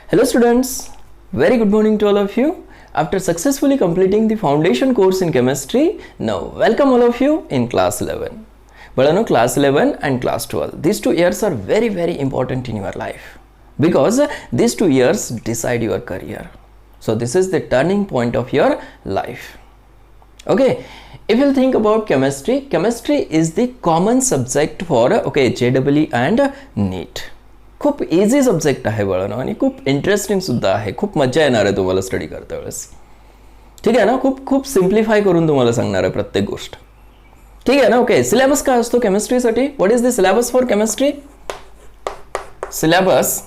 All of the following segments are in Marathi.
Hello students, very good morning to all of you. After successfully completing the foundation course in chemistry, now welcome all of you in class 11. But class 11 and class 12, these 2 years are very important in your life because these 2 years decide your career. So this is the turning point of your life. Okay, if you think about chemistry, chemistry is the common subject for JEE and NEET. खूप इझी सब्जेक्ट आहे बाळांनो आणि खूप इंटरेस्टिंग सुद्धा आहे. खूप मजा येणार आहे तुम्हाला स्टडी करता वेळेस. ठीक आहे ना. खूप सिम्प्लिफाय करून तुम्हाला सांगणार आहे प्रत्येक गोष्ट. ठीक आहे ना. ओके, सिलेबस काय असतो केमिस्ट्रीसाठी? What is the syllabus for chemistry? Syllabus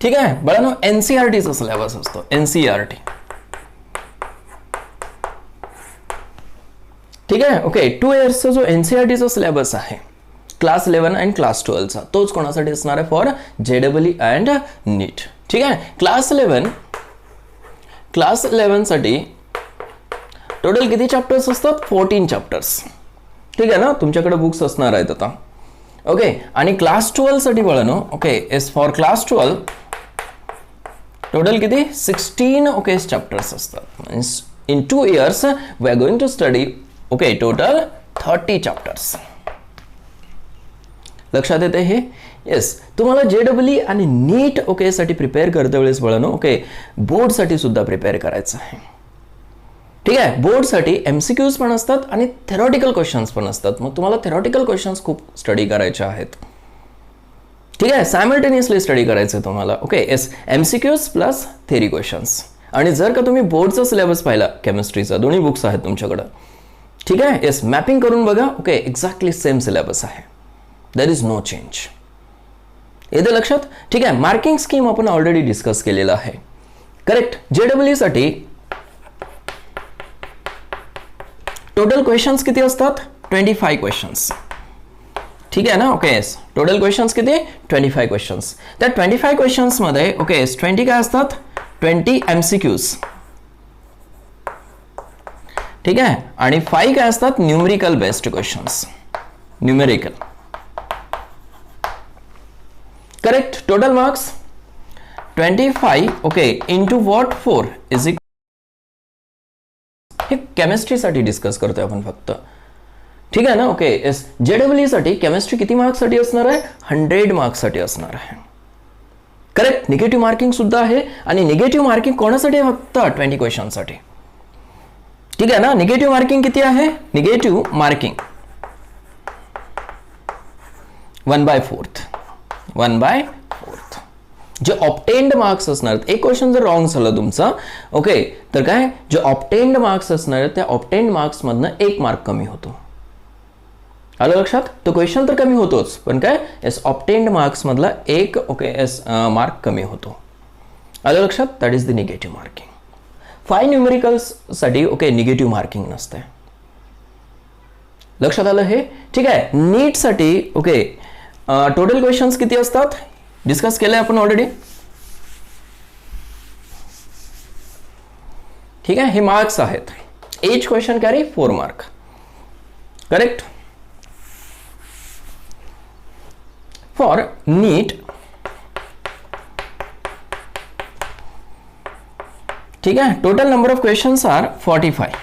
ठीक आहे बाळांनो, एनसीईआरटीचा सिलेबस असतो. एनसीईआरटी ठीक आहे. ओके, 2 इयर्सचा जो एनसीईआरटीचा सिलेबस आहे क्लास 11 अँड क्लास 12 चा, तोच कोणासाठी असणार आहे? फॉर जेईई अँड नीट. ठीक आहे. क्लास 11 साठी टोटल किती चॅप्टर्स असतात? 14 चॅप्टर्स. ठीक आहे ना. तुमच्याकडे बुक्स असणार आहेत आता. ओके, आणि क्लास 12 साठी बाळांनो, okay, is for class 12 total किती? 16 चॅप्टर्स असतात. Means in 2 years we are going to study total 30 chapters. लक्षात येते हे? येस. तुम्हाला जेईई आणि नीट साठी प्रिपेअर करते वेळेस बाळांनो, बोर्डसाठी सुद्धा प्रिपेअर करायचं आहे. ठीक आहे. बोर्डसाठी एमसीक्यूज पण असतात आणि थेरॉटिकल क्वेश्चन्स पण असतात. मग तुम्हाला थेरॉटिकल क्वेश्चन्स खूप स्टडी करायचे आहेत. ठीक आहे. सायमल्टेनियसली स्टडी करायचं आहे तुम्हाला. Yes, MCQs plus theory questions. आणि जर का तुम्ही बोर्डचा सिलेबस पाहिला केमिस्ट्रीचा, दोन्ही बुक्स आहेत तुमच्याकडं. ठीक आहे. येस, मॅपिंग करून बघा. एक्झॅक्टली सेम सिलेबस आहे. There is no change. येते लक्षात? ठीक आहे. मार्किंग स्कीम आपण ऑलरेडी डिस्कस केलेला आहे. करेक्ट. जेईई साठी टोटल क्वेश्चन्स किती असतात? 25 क्वेश्चन्स. ठीक आहे ना. येस, टोटल क्वेश्चन्स किती? 25 क्वेश्चन्स. त्या 25 क्वेश्चन्स मध्ये 20 काय असतात? 20 एमसीक्यूज. ठीक आहे. आणि 5 काय असतात? Numerical based questions. Numerical. Correct. Total marks 25 into what 4 is equal. हे केमिस्ट्रीसाठी डिस्कस करतोय आपण फक्त. ठीक आहे ना. येस, जेईई साठी केमिस्ट्री किती मार्क्स साठी असणार आहे? 100 मार्क्स साठी असणार आहे. करेक्ट. निगेटिव्ह मार्किंग सुद्धा आहे. आणि निगेटिव्ह मार्किंग कोणासाठी आहे? फक्त 20 क्वेश्चन साठी. ठीक आहे ना. निगेटिव्ह मार्किंग किती आहे? Negative marking 1/4. 1/4 जे ऑब्टेन्ड मार्क्स असणार. एक क्वेश्चन जर रॉंग झालं तुमचा, तर काय, जे ऑब्टेन्ड मार्क्स असणार त्या ऑब्टेन्ड मार्क्स मधनं 1 मार्क कमी होतो. आलं लक्षात? तो क्वेश्चन तर कमी होतोच, पण काय, ऑब्टेन्ड मार्क्स मधला 1 मार्क कमी होतो. आलं लक्षात? That is the negative marking. 5 numericals साठी निगेटिव्ह मार्किंग नसते. लक्षात आलं हे? ठीक आहे. नीट साठी टोटल क्वेश्चन्स किती असतात? डिस्कस केलंय आपण ऑलरेडी. ठीक आहे. हे मार्क्स आहेत. Each question carry 4 mark. Correct. For NEET, ठीक आहे, total number of questions are 45.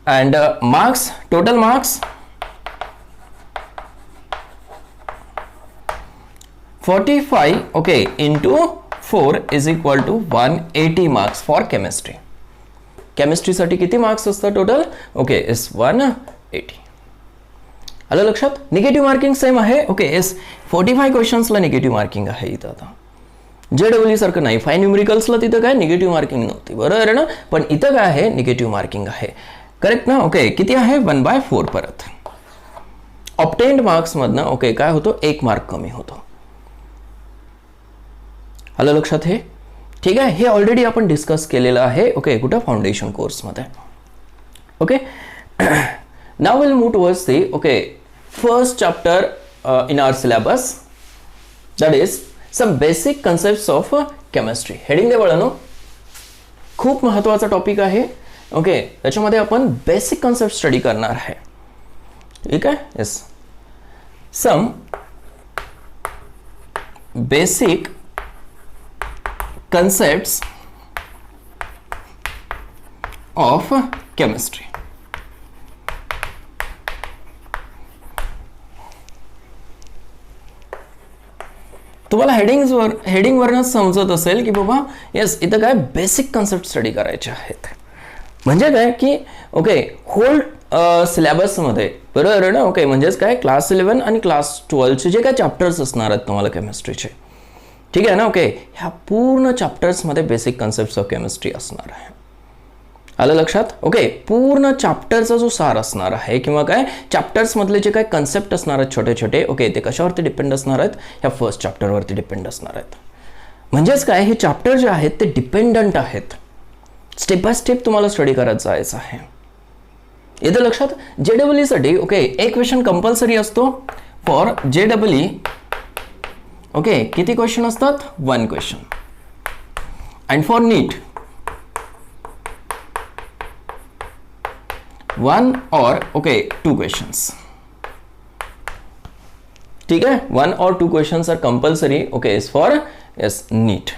And marks, total marks 45 into 4 is equal to 180 marks for chemistry. Chemistry साठी किती मार्क्स असतात टोटल? इज 180. आलं लक्षात? निगेटिव्ह मार्किंग सेम आहे. येस, 45 क्वेश्चन्सला निगेटिव्ह मार्किंग आहे इथं. आता जेईई सारखं नाही. 5 न्यूमेरिकल्सला तिथं काय निगेटिव्ह मार्किंग नव्हती, बरोबर आहे ना? पण इथं काय आहे? निगेटिव्ह मार्किंग आहे. करेक्ट ना? किती आहे? 1/4. परत ऑब्टेन्ड मार्क्स मधनं काय होतो? 1 मार्क कमी होतो. आलं लक्षात हे? ठीक आहे. हे ऑलरेडी आपण डिस्कस केलेलं आहे. कुठं? फाउंडेशन कोर्समध्ये. Now will move towards the first chapter in our syllabus, that is some basic concepts of chemistry. Heading दे बाळांनो. खूप महत्त्वाचा टॉपिक आहे. त्याच्यामध्ये आपण बेसिक कन्सेप्ट स्टडी करणार आहे. ठीक आहे. Yes, some basic concepts of chemistry. तुम्हाला हेडिंगवरच समजत असेल की बाबा येस इथं काय बेसिक कन्सेप्ट स्टडी करायचे आहेत. म्हणजे काय की ओके होल सिलेबसमध्ये बरोबर आहे ना. ओके म्हणजेच काय क्लास 11 आणि क्लास 12चे जे काय चॅप्टर्स असणार आहेत तुम्हाला केमिस्ट्रीचे, ठीक आहे ना. ओके ह्या पूर्ण चॅप्टर्समध्ये बेसिक कन्सेप्ट्स ऑफ केमिस्ट्री असणार आहे. आलं लक्षात. ओके पूर्ण चॅप्टरचा जो सार असणार आहे किंवा काय चॅप्टर्समधले जे काय कन्सेप्ट असणार आहेत छोटे छोटे, ओके ते कशावरती डिपेंड असणार आहेत, ह्या फर्स्ट चॅप्टरवरती डिपेंड असणार आहेत. म्हणजेच काय हे चॅप्टर जे आहेत ते डिपेंडंट आहेत. स्टेप बाय स्टेप तुम्हाला स्टडी करत जायचं आहे. येतं लक्षात. JEE साठी ओके एक क्वेश्चन कंपल्सरी असतो. फॉर JEE ओके किती क्वेश्चन असतात, 1 question. And for NEET 1 or okay 2 questions. ठीक है, 1 or 2 questions are compulsory. Okay, is for yes NEET.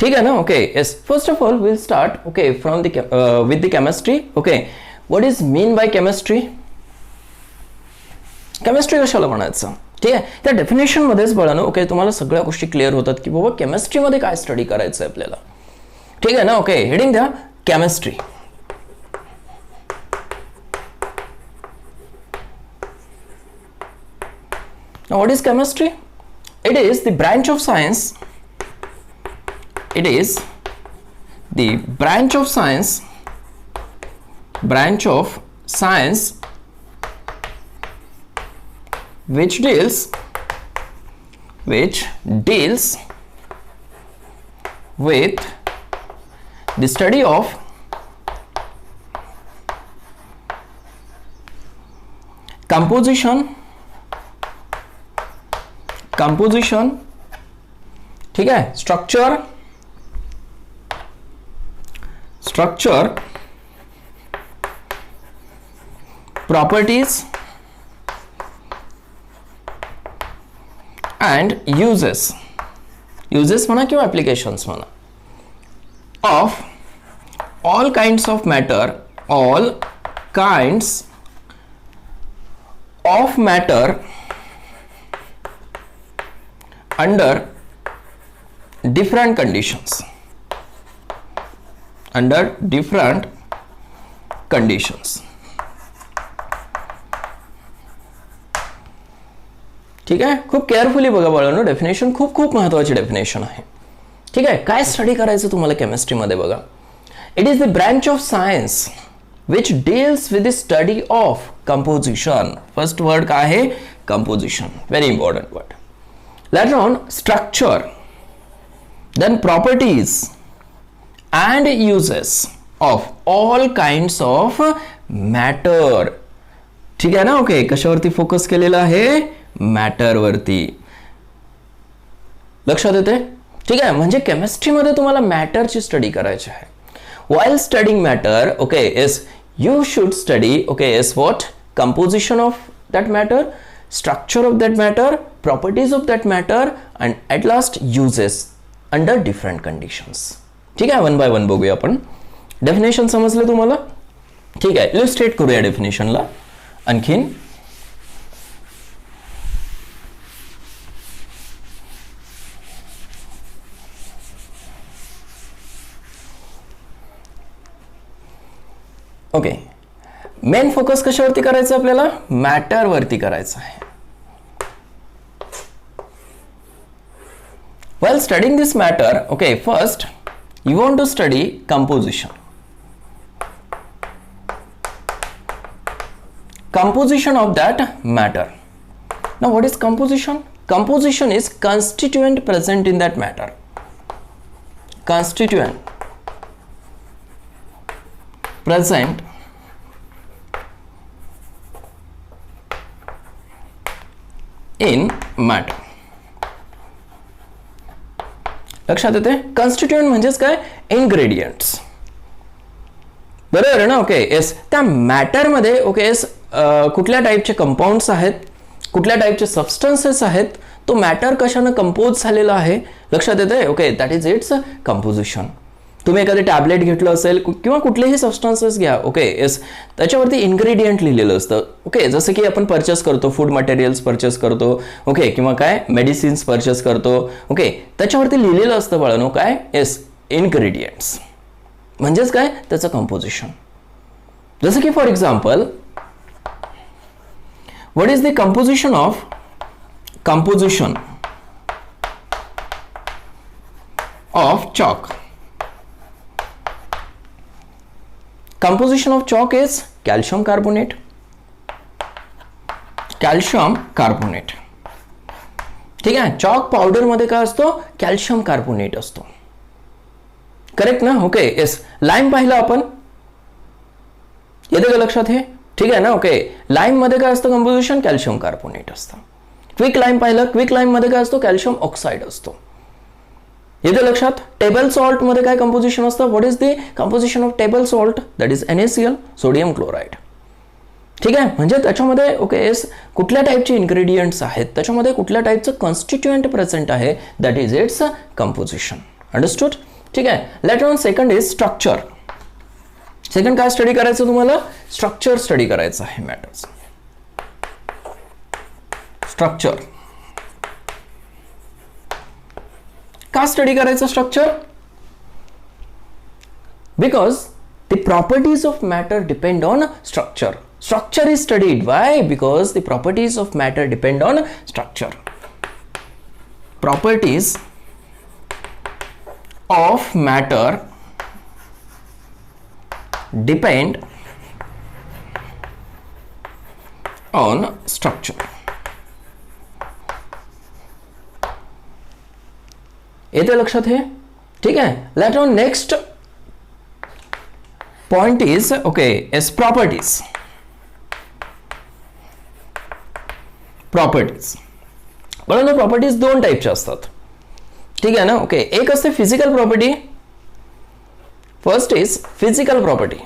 ठीक है ना. Okay, yes. First of all, we'll start okay from the with the chemistry. Okay, what is mean by chemistry? Chemistry कशाला म्हणायचं, ठीक आहे. त्या डेफिनेशन मध्येच बघा ओके तुम्हाला सगळ्या गोष्टी क्लिअर होतात की बाबा केमिस्ट्री मध्ये काय स्टडी करायचं आहे आपल्याला. ठीक आहे ना. ओके हेडिंग द्या chemistry. Now what is chemistry? It is the branch of science. It is the branch of science which deals with the study of composition, ठीक है, स्ट्रक्चर, प्रॉपर्टीज and uses म्हणा किंवा applications म्हणा of all kinds of matter under different conditions. ठीक आहे. खूप केअरफुली बघा बाळांनो. डेफिनेशन खूप महत्त्वाची डेफिनेशन आहे. ठीक आहे. काय स्टडी करायचं तुम्हाला केमिस्ट्रीमध्ये बघा. It is the branch of science which deals with the study of composition. First word काय आहे, composition. Very important word. Later on, structure, then properties and uses of all kinds of matter. ठीक आहे ना. ओके कशावरती फोकस केलेला आहे, मॅटर वरती. लक्षात येते. ठीक आहे. म्हणजे केमिस्ट्रीमध्ये तुम्हाला मॅटरची स्टडी करायची आहे. while studying matter, okay, is you should study okay is what composition of that matter, structure of that matter, properties of that matter and at last uses under different conditions. ठीक आहे. वन बाय वन बघूया आपण. डेफिनेशन समजलं तुम्हाला. ठीक आहे. इलस्ट्रेट करूया डेफिनेशनला आणखीन. ओके मेन फोकस कशावरती करायचं आपल्याला, मॅटर वरती करायचं आहे. While studying this matter, okay, first you want to study composition. Composition of that matter. Now what is composition? Composition is constituent present in that matter. Constituent present in matter. लक्षात येते. कॉन्स्टिट्यूएंट म्हणजेच काय, इन्ग्रेडियंट्स. बरोबर आहे ना. Okay yes. त्या मॅटरमध्ये ओके येस कुठल्या टाईपचे कंपाऊंड्स आहेत, कुठल्या टाईपचे सबस्टन्सेस आहेत, तो मॅटर कशानं कंपोज झालेला आहे लक्षात येतंय. Okay, that is its composition. तुम्ही एखादे टॅबलेट घेतलं असेल किंवा कुठलेही सबस्टन्सेस घ्या. ओके येस, त्याच्यावरती इन्ग्रेडियंट लिहिलेलं असतं. ओके, जसं की आपण परचेस करतो, फूड मटेरियल्स परचेस करतो. ओके, किंवा काय मेडिसिन्स परचेस करतो. ओके, त्याच्यावरती लिहिलेलं असतं बाळांनो काय, येस, इन्ग्रेडियंट्स. म्हणजेच काय, त्याचं कंपोजिशन. जसं की for example, what is the composition of chalk? Composition of chalk is calcium carbonate. ठीक आहे, चॉक पावडर मध्ये काय असतो, कॅल्शियम कार्बोनेट असतो. करेक्ट ना. ओके येस, लाईम पाहिलं आपण, येते का लक्षात हे? ठीक आहे ना. ओके, लाईम मध्ये काय असतं कंपोजिशन, कॅल्शियम कार्बोनेट असतं. क्विक लाईम पाहिलं, क्विक लाईम मध्ये काय असतो, कॅल्शियम ऑक्साईड असतो. येते लक्षात. टेबल सॉल्ट मध्ये काय कंपोजिशन असतं, what is the composition of table salt, that is NaCl, sodium chloride. ठीक आहे, म्हणजे त्याच्यामध्ये ओके येस कुठल्या टाईपचे इन्ग्रेडियंट्स आहेत, त्याच्यामध्ये कुठल्या टाईपचं कॉन्स्टिट्युएंट प्रेझेंट आहे, that is its composition. Understood. ठीक आहे. Later on second is structure. Second काय स्टडी करायचं तुम्हाला, स्ट्रक्चर स्टडी करायचं आहे मॅटर्स. स्ट्रक्चर का स्टडी करायचं structure, because the properties of matter depend on structure. Structure is studied. Why? Because the properties of matter depend on structure. Properties of matter depend on structure. येते लक्षात है. ठीक है. Later on next point is okay is properties. Properties बरोबर. प्रॉपर्टीज दोन टाईपच्या असतात. ठीक आहे ना. ओके, एक असते physical property. First is physical property.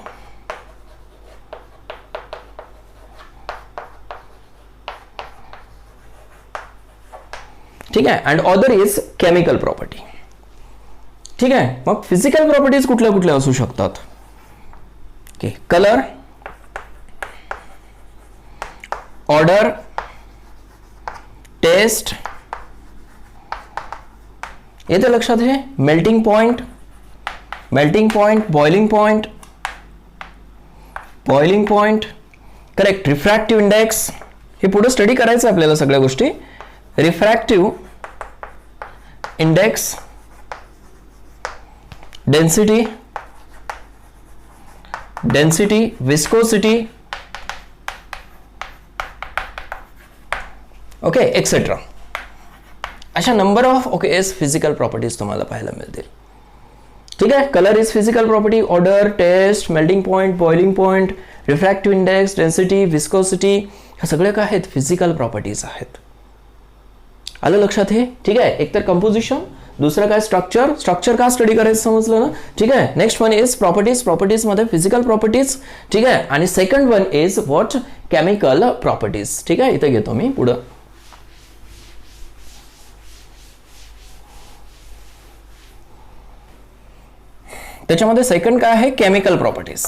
ठीक आहे. And other is chemical property. ठीक आहे. मग फिजिकल प्रॉपर्टीज कुठल्या कुठल्या असू शकतात. ओके, कलर, ऑर्डर, टेस्ट, येते लक्षात है. Melting point, boiling point, correct. Refractive index, हे पुढे स्टडी करायचं आपल्याला सगळ्या गोष्टी. Refractive index, density, viscosity, okay etcetera. अशा number of okay as physical properties तुम्हाला पाहायला मिळतील. ठीक आहे. Colour is physical property, odour, taste, melting point, boiling point, refractive index, density, viscosity, ह्या सगळ्या काय आहेत, फिजिकल प्रॉपर्टीज आहेत. आलं लक्षात हे. ठीक आहे. एक तर कंपोजिशन, दुसरं काय स्ट्रक्चर. स्ट्रक्चर का स्टडी करायचं समजलं ना. ठीक आहे. Next one is properties. Properties मध्ये फिजिकल प्रॉपर्टीज. ठीक आहे. आणि second one is what, chemical properties. ठीक आहे. इथे घेतो मी पुढं. त्याच्यामध्ये सेकंड काय आहे, केमिकल प्रॉपर्टीज.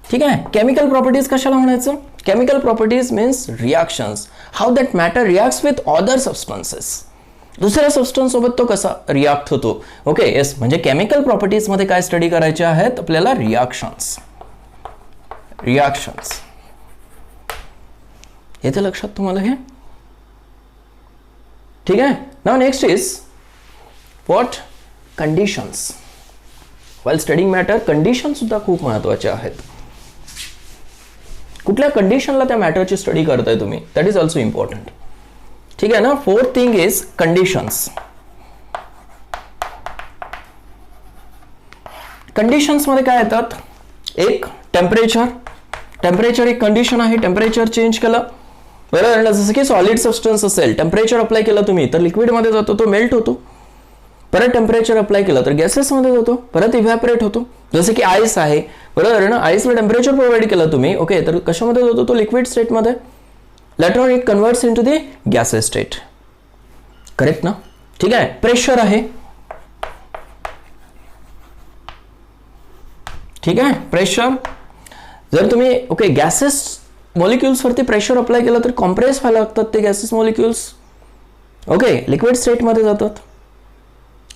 ठीक आहे. केमिकल प्रॉपर्टीज कशाला म्हणायचं, chemical properties means reactions, how that matter reacts with other substances. दुसऱ्या सबस्टन्स सोबत तो कसा रिॲक्ट होतो. ओके येस, म्हणजे केमिकल प्रॉपर्टीज मध्ये काय स्टडी करायचे आहेत आपल्याला, रिॲक्शन्स. येते लक्षात तुम्हाला हे. ठीक आहे. Now next is what, conditions. While studying matter condition सुद्धा खूप महत्वाचे आहेत. कुठल्या कंडिशनला त्या मॅटरची स्टडी करताय तुम्ही, दॅट इज ऑल्सो इम्पॉर्टंट. ठीक आहे ना. Fourth thing is conditions. Conditions मध्ये काय येतात, एक टेम्परेचर एक कंडिशन आहे. टेम्परेचर चेंज केलं बरोबर, जसं की सॉलिड सबस्टन्स असेल, टेम्परेचर अप्लाय केलं तुम्ही तर लिक्विड मध्ये जातो, तो मेल्ट होतो. परत टेम्परेचर अप्लाय केलं तर गॅसेस मध्ये जातो, परत इव्हॅपरेट होतो. जसं की आईस आहे, बरोबर आहे ना, आईसला टेम्परेचर प्रोव्हाइड केलं तुम्ही, ओके, तर कशामध्ये होतो तो लिक्विड स्टेटमध्ये, later on it converts into the gases state, correct ना. ठीक आहे. प्रेशर आहे, ठीक आहे, प्रेशर जर तुम्ही ओके गॅसेस मॉलिक्युल्स वरती प्रेशर अप्लाय केलं तर कॉम्प्रेस व्हायला लागतात ते गॅसेस मॉलिक्युल्स, ओके, लिक्विड स्टेटमध्ये जातात.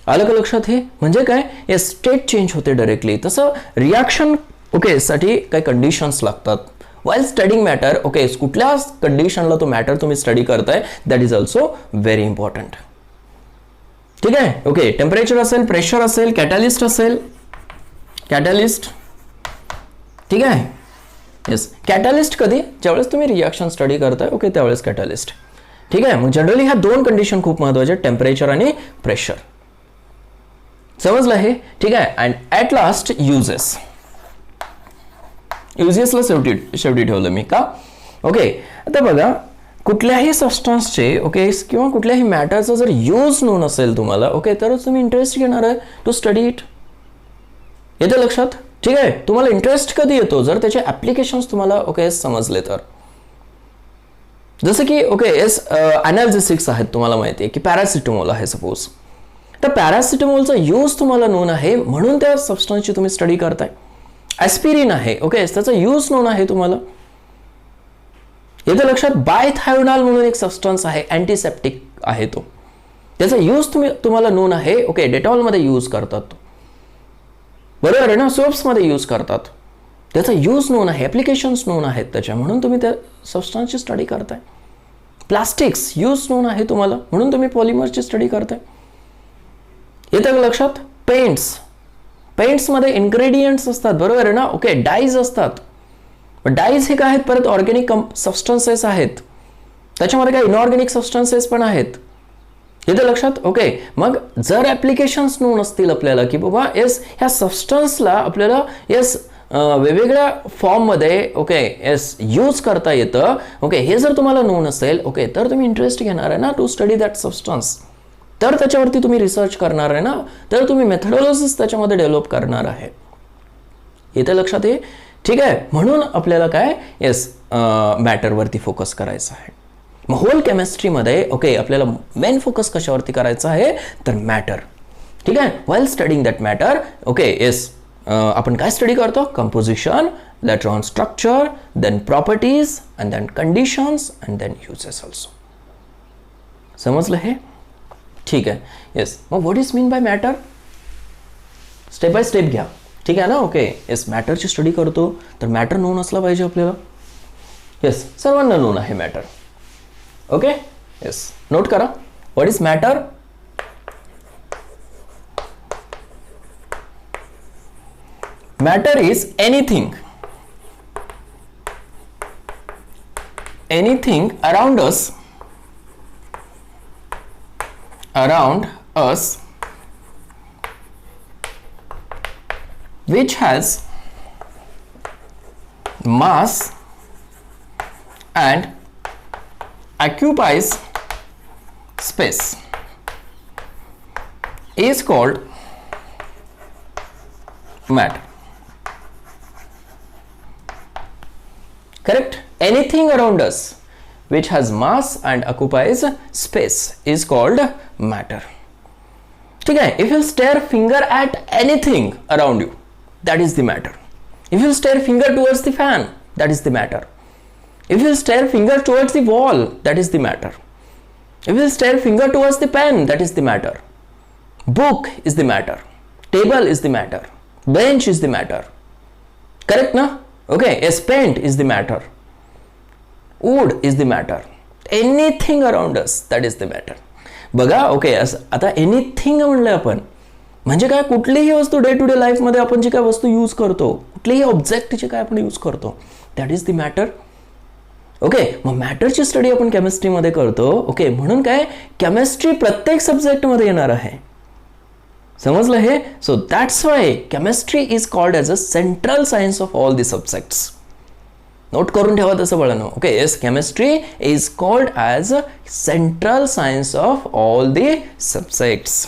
आलं का लक्षात? हे म्हणजे काय, हे स्टेट चेंज होते डायरेक्टली. तसं रिॲक्शन ओके साठी काही कंडिशन्स लागतात. वाईल स्टडिंग मॅटर, ओके, कुठल्या कंडिशनला तो मॅटर तुम्ही स्टडी करताय, that is also very important. ठीक आहे. ओके, टेम्परेचर असेल, प्रेशर असेल, कॅटॅलिस्ट असेल, कॅटॅलिस्ट, ठीक आहे. येस, कॅटॅलिस्ट कधी, ज्यावेळेस तुम्ही रिॲक्शन स्टडी करताय, ओके, त्यावेळेस कॅटॅलिस्ट. ठीक आहे. मग जनरली ह्या दोन कंडिशन खूप महत्वाच्या, टेम्परेचर आणि प्रेशर. समजलं हे? ठीक आहे. अँड ॲट लास्ट युजेस, युजेसला शेवटी ठेवलं मी का, ओके. आता बघा, कुठल्याही सबस्टन्सचे ओके किंवा कुठल्याही मॅटरचा जर यूज नोन असेल तुम्हाला, ओके, तरच तुम्ही इंटरेस्ट घेणार आहे टू स्टडी इट. येतं लक्षात? ठीक आहे. तुम्हाला इंटरेस्ट कधी येतो, जर त्याचे ऍप्लिकेशन्स तुम्हाला ओके समजले तर. जसं की ओके अनाल्जेसिक्स आहेत, तुम्हाला माहिती आहे की पॅरासिटामॉल आहे सपोज, तर पॅरासिटामॉलचा यूज तुम्हाला नोन आहे म्हणून त्या सबस्टन्सची तुम्ही स्टडी करताय. ॲस्पिरिन आहे, ओके, त्याचा यूज नोन आहे तुम्हाला. येतं लक्षात? बायथायोनाल म्हणून एक सबस्टन्स आहे, अँटीसेप्टिक आहे तो, त्याचा यूज तुम्हाला नोन आहे, ओके, डेटॉलमध्ये यूज करतात तो, बरोबर आहे ना, सोप्समध्ये यूज करतात, त्याचा यूज नोन आहे, ॲप्लिकेशन्स नोन आहेत त्याच्या, म्हणून तुम्ही त्या सबस्टन्सची स्टडी करताय. प्लास्टिक्स यूज नोन आहे तुम्हाला, म्हणून तुम्ही पॉलिमरची स्टडी करताय. येतं का लक्षात? पेंट्समध्ये इन्ग्रेडियंट्स असतात, बरोबर आहे ना, ओके, डाईज असतात. डाईज हे काय आहेत, परत ऑर्गॅनिक सबस्टन्सेस आहेत, त्याच्यामध्ये काही इनऑर्गॅनिक सबस्टन्सेस पण आहेत. येतं लक्षात? ओके. मग जर ॲप्लिकेशन्स नोन असतील आपल्याला की बाबा येस ह्या सबस्टन्सला आपल्याला येस वेगवेगळ्या फॉर्ममध्ये ओके येस यूज करता येतं, ओके, हे जर तुम्हाला नोन असेल, ओके, तर तुम्ही इंटरेस्ट घेणार आहे ना टू स्टडी दॅट सबस्टन्स, तर त्याच्यावरती तुम्ही रिसर्च करणार आहे ना, तर तुम्ही मेथडॉलॉजीज त्याच्यामध्ये डेव्हलप करणार आहे. येतं लक्षात? हे ठीक आहे. म्हणून आपल्याला काय येस मॅटरवरती फोकस करायचं आहे. मग होल केमिस्ट्रीमध्ये ओके आपल्याला मेन फोकस कशावरती करायचा आहे, तर मॅटर. ठीक आहे. While studying that matter, okay yes आपण काय स्टडी करतो, composition, later on structure, then properties, and then conditions, and then uses also. समजलं हे? ठीक आहे. येस, मग what is mean by matter, step by step घ्या. ठीक आहे ना. ओके येस, मॅटरची स्टडी करतो तर मॅटर नोन असला पाहिजे आपल्याला. येस, सर्वांना नोन आहे मॅटर. ओके येस, नोट करा, what is matter. Matter is anything around us which has mass and occupies space is called matter. Correct? Anything around us which has mass and occupies space is called matter. ठीक है? If you stare finger at anything around you, that is the matter. If you stare finger towards the fan, that is the matter. If you stare finger towards the wall, that is the matter. If you stare finger towards the pen, that is the matter. Book is the matter. Table is the matter. Bench is the matter. Correct na? Okay, yes, paint is the matter. Wood is the matter. Anything around us, that is the matter. बघा ओके आता एनिथिंग म्हणलं आपण म्हणजे काय, कुठलीही वस्तू डे टू डे लाईफमध्ये आपण जी काय वस्तू यूज करतो, कुठलीही ऑब्जेक्ट जे काय आपण यूज करतो, that is the matter. Okay, मग मॅटरची स्टडी आपण केमिस्ट्रीमध्ये करतो. ओके, म्हणून काय केमिस्ट्री प्रत्येक सब्जेक्टमध्ये येणार आहे. समजलं हे? So that's why chemistry is called as a central science of all the subjects. Note करून ठेवा तसं बळानो. Okay yes, chemistry is called as a central science of all the subjects.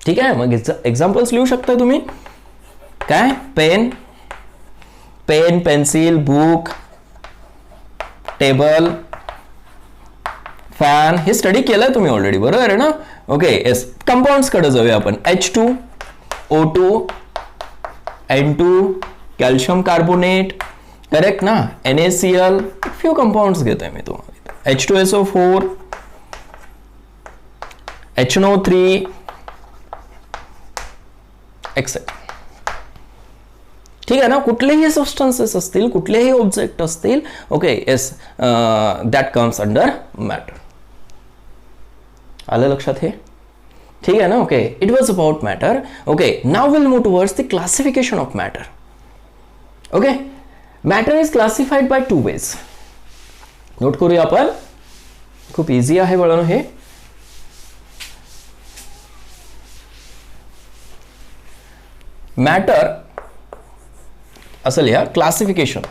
ठीक आहे. मग एक्झाम्पल्स लिहू शकता तुम्ही. काय pen, pencil, book, table, fan, हे स्टडी केलं तुम्ही ऑलरेडी, बरोबर आहे ना. ओके येस, कंपाऊंड्स कडे जाऊया आपण. H2O2, N2, calcium carbonate, correct ना. NaCl, फ्यू कंपाऊंड्स घेतोय मी तुम्हाला. H2SO4, HNO3 etcetera. ठीक आहे ना. कुठलेही सबस्टन्सेस असतील, कुठलेही ऑब्जेक्ट असतील, okay yes, that comes under matter. आलं लक्षात हे? ठीक आहे ना. Okay, it was about matter. Okay, now will move towards the classification of matter. Okay, matter is classified by 2 ways. Note करूया आपण, खूप इझी आहे बघा हे. मॅटर असं लिहा, classification.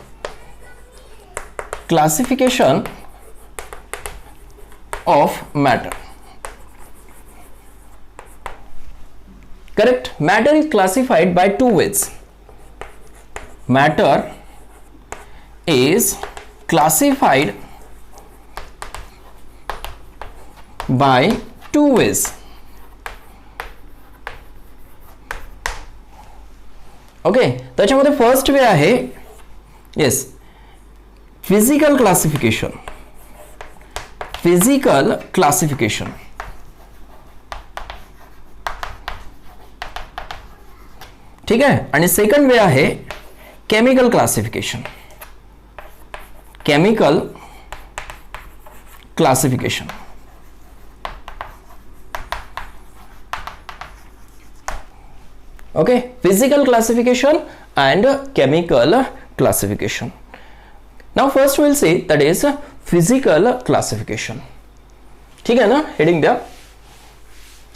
Classification of matter. Correct. Matter is classified by 2 ways. Matter is classified by 2 ways. Okay, त्याच्यामध्ये फर्स्ट वे आहे yes physical classification. Physical classification. ठीक आहे. आणि सेकंड वे आहे chemical classification. Chemical classification. okay, physical classification and chemical classification. Now first we'll see that is physical classification. ठीक है ना, heading there,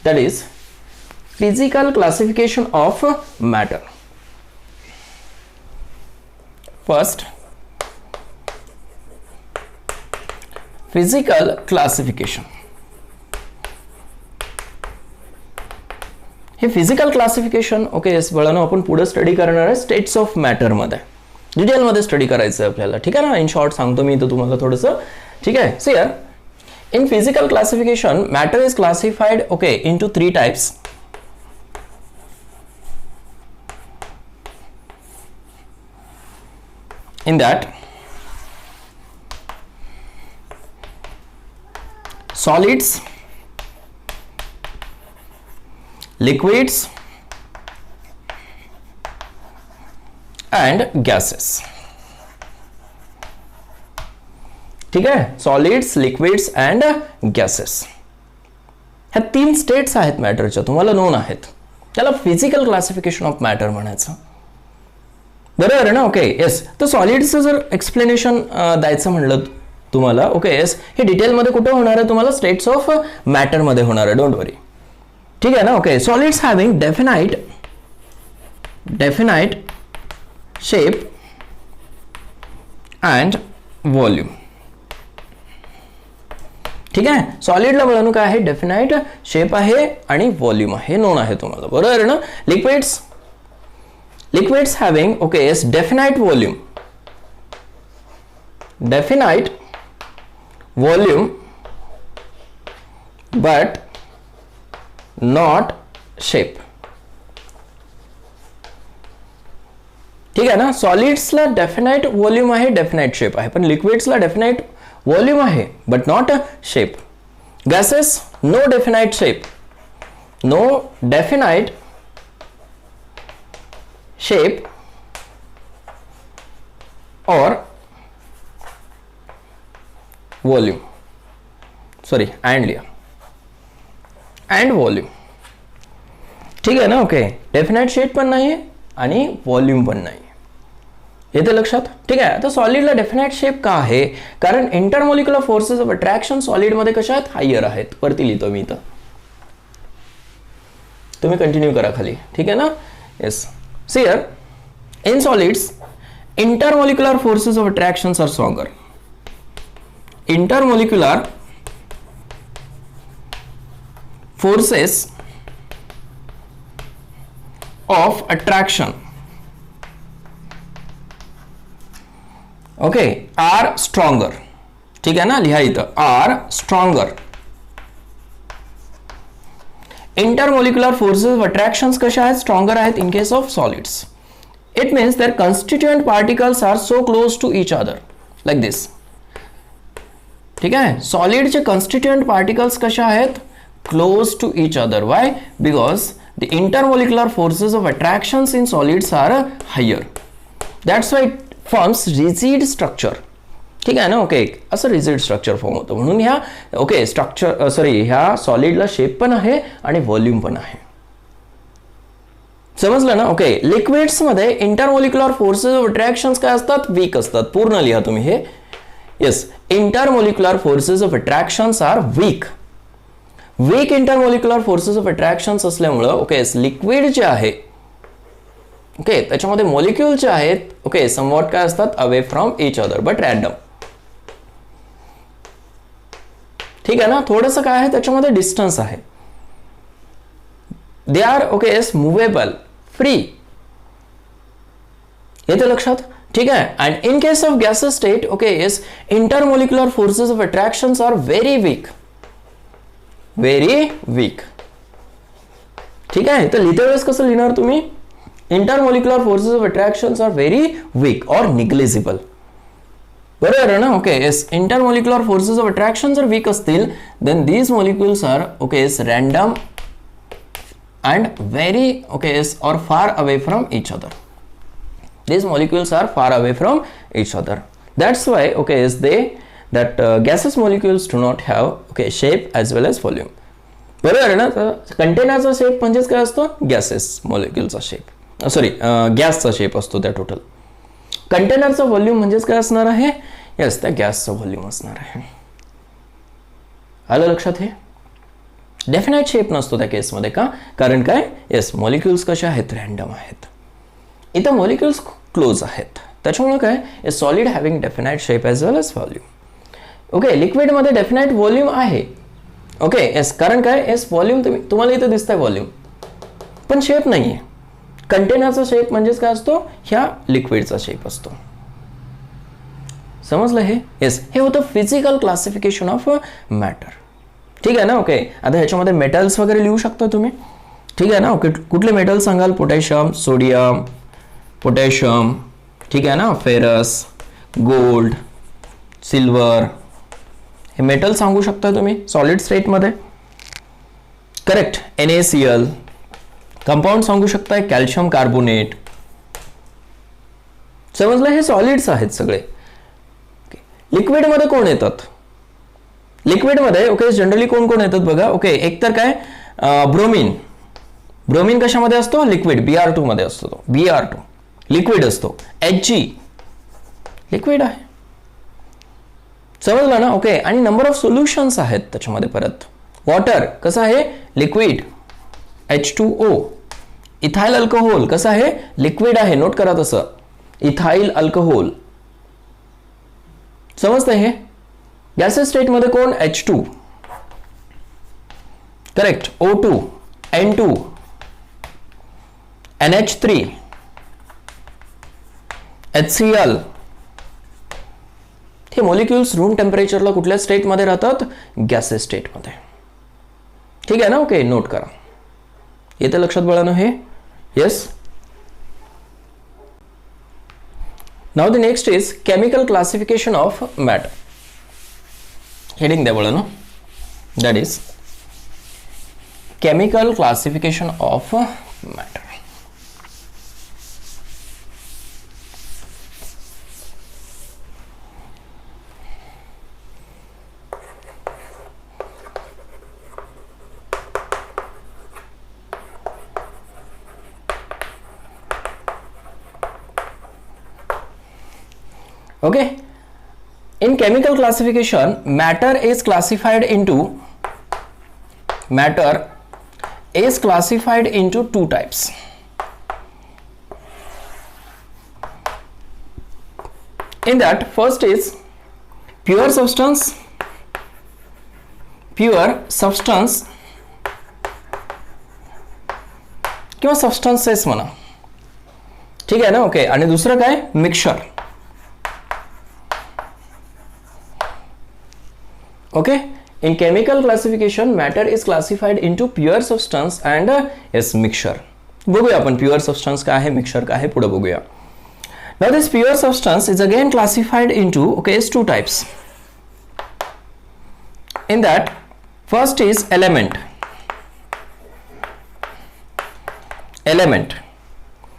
that is physical classification of matter. First, physical classification. हे फिजिकल क्लासिफिकेशन ओके येस बाळांनो आपण पुढे स्टडी करणार आहे स्टेट्स ऑफ मॅटर मध्ये, डिटेल मध्ये स्टडी करायचं आहे आपल्याला. ठीक आहे ना. इन शॉर्ट सांगतो मी इथं तुम्हाला थोडंसं. ठीक आहे. See here in physical classification matter is classified okay into 3 types. In that, solids, liquids and gases. ठीक आहे. सॉलिड्स, लिक्विड्स अँड गॅसेस ह्या 3 स्टेट्स आहेत मॅटरच्या, तुम्हाला नोन आहेत. त्याला फिजिकल क्लासिफिकेशन ऑफ मॅटर म्हणायचं. बरोबर आहे ना. Okay yes. तर सॉलिड्सचं जर एक्सप्लेनेशन द्यायचं म्हणलं तुम्हाला ओके येस हे डिटेलमध्ये कुठं होणार आहे तुम्हाला स्टेट्स ऑफ मॅटरमध्ये होणार आहे. डोंट वरी. ठीक आहे ना. Okay solids having definite shape and volume. ठीक आहे. सॉलिडला बघा काय आहे, डेफिनाइट शेप आहे आणि व्हॉल्यूम आहे, नोन आहे तुम्हाला. बरोबर आहे ना. Liquids having okay yes definite volume but not shape. ठीक आहे ना. सॉलिड्सला डेफिनाइट व्हॉल्यूम आहे, डेफिनाइट शेप आहे, पण लिक्विड्सला डेफिनाइट व्हॉल्यूम आहे but not shape. Gases no definite shape, no definite shape or volume, sorry and लिया and volume. ठीक आहे ना. ओके डेफिनाइट शेप पण नाही आहे आणि व्हॉल्यूम पण नाही, येते लक्षात. ठीक आहे. आता सॉलिडला डेफिनाइट शेप का आहे, कारण इंटरमोलिक्युलर फोर्सेस ऑफ अट्रॅक्शन सॉलिडमध्ये कशा आहेत, हायर आहेत. वरती लिहितो मी इथं, तुम्ही कंटिन्यू करा खाली. ठीक आहे ना. Yes. See here, in solids, intermolecular forces of attractions are stronger. Intermolecular forces of attraction okay, are stronger. ठीक आहे ना, लिहा इथं are stronger. Intermolecular forces of attractions कशा आहेत, स्ट्रॉंगर आहेत in case of solids. It means their constituent particles are so close to each other like this. ठीक आहे, सॉलिडचे कॉन्स्टिट्युएंट पार्टिकल्स कशा आहेत, close to each other. Why, because the intermolecular forces of attractions in solids are higher. That's why it forms rigid structure. ठीक आहे ना, ओके, असं रिजिड स्ट्रक्चर फॉर्म होतं. म्हणून ह्या ओके स्ट्रक्चर ह्या सॉलिडला शेप पण आहे आणि व्हॉल्यूम पण आहे. समजलं ना, ओके. लिक्विड्समध्ये इंटरमोलिक्युलर फोर्सेस ऑफ अट्रॅक्शन्स काय असतात, वीक असतात. पूर्ण लिहा तुम्ही हे. Yes, intermolecular forces of attractions are weak. Weak intermolecular forces of attractions असल्यामुळं ओके लिक्विड जे आहे ओके त्याच्यामध्ये मॉलिक्यूल जे आहेत ओके समवॉट काय असतात, away from each other but random. ठीक आहे ना, थोडंसं काय आहे त्याच्यामध्ये डिस्टन्स आहे. They are okay movable, free. येते लक्षात. ठीक आहे. And in case of gases state okay intermolecular forces of attractions are very weak. Very weak. ठीक आहे, तर लिहिते वेळेस कसं लिहिणार तुम्ही, intermolecular forces of attractions are very weak और निग्लिजिबल. बरोबर आहे ना, okay. Intermolecular forces of attraction जर वीक असतील then these molecules are okay random and very okay और far away from each other. These molecules are far away from each other. That's why okay that gaseous molecules do not have okay shape as well as volume. बरोबर आहे ना, कंटेनरचा शेप म्हणजेच काय असतो, गॅसेस मॉलिक्युलचा शेप, सॉरी गॅसचा शेप असतो त्या टोटल. कंटेनरचा व्हॉल्यूम म्हणजेच काय असणार आहे, यस त्या गॅसचा व्हॉल्यूम असणार आहे. आलं लक्षात. हे डेफिनाइट शेप नसतो त्या केसमध्ये. का, कारण काय, यस मॉलिक्युल्स कशा आहेत, रॅन्डम आहेत. इथं मॉलिक्युल्स क्लोज आहेत त्याच्यामुळे काय solid having definite shape as well as volume. Okay, लिक्विडमध्ये डेफिनाइट व्हॉल्यूम आहे. ओके येस, कारण काय व्हॉल्यूम तुम्हाला इथं दिसतंय व्हॉल्यूम पण शेप नाही आहे. कंटेनरचा शेप म्हणजेच काय असतो, ह्या लिक्विडचा शेप असतो. समजलं हे. येस, हे होतं फिजिकल क्लासिफिकेशन ऑफ मॅटर. ठीक आहे ना, ओके. आता ह्याच्यामध्ये मेटल्स वगैरे लिहू शकता तुम्ही. ठीक आहे ना, ओके. कुठले मेटल सांगाल, पोटॅशियम, सोडियम, पोटॅशियम, ठीक आहे ना, फेरस, गोल्ड, सिल्वर, हे मेटल सांगू शकता तुम्ही सॉलिड स्टेटमध्ये. करेक्ट. NaCl. कंपाऊंड सांगू शकताय, कॅल्शियम कार्बोनेट. समजलं, हे सॉलिड्स आहेत सगळे. लिक्विडमध्ये कोण येतात, लिक्विडमध्ये ओके जनरली कोण कोण येतात बघा. ओके, एक तर काय ब्रोमीन. ब्रोमीन कशामध्ये असतो, लिक्विड Br2 मध्ये असतो. तो Br2 लिक्विड असतो. Hg लिक्विड आहे. समजलं ना, ओके. आणि नंबर ऑफ सोल्युशन्स आहेत त्याच्यामध्ये. परत वॉटर कसं आहे, लिक्विड H2O. इथाइल अल्कोहोल कसं आहे, लिक्विड आहे. नोट करा तसं, इथाइल अल्कोहोल. समजतं हे. गॅसेस स्टेटमध्ये कोण, H2. Correct. O2, N2, NH3, HCl. हे मॉलिक्युल्स रूम टेम्परेचरला कुठल्या स्टेटमध्ये राहतात, गॅसेस स्टेटमध्ये. ठीक आहे ना, ओके. नोट करा. येते लक्षात बाळांनो हे. Yes. Now the next is chemical classification of matter. Heading द्या बाळांनो, that is chemical classification of matter. Okay, in chemical classification matter is classified into two types. In that, first is pure substance किंवा substances म्हणा. ठीक आहे ना, ओके. आणि दुसरं काय, mixture. Okay, in chemical classification matter is classified into pure substance and yes mixture. बघूया आपण pure substance काय आहे, mixture काय आहे, पुढे बघूया. Now this pure substance is again classified into is two types. In that first is element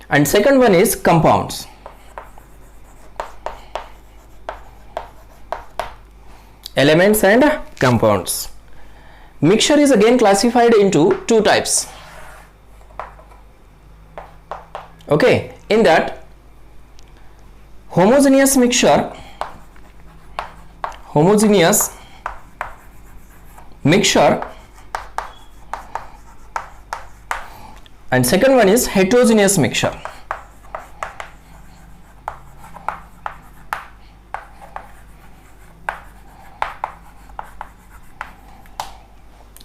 and second one is compounds. Elements and compounds. Mixture is again classified into two types. Okay, in that homogeneous mixture and second one is heterogeneous mixture.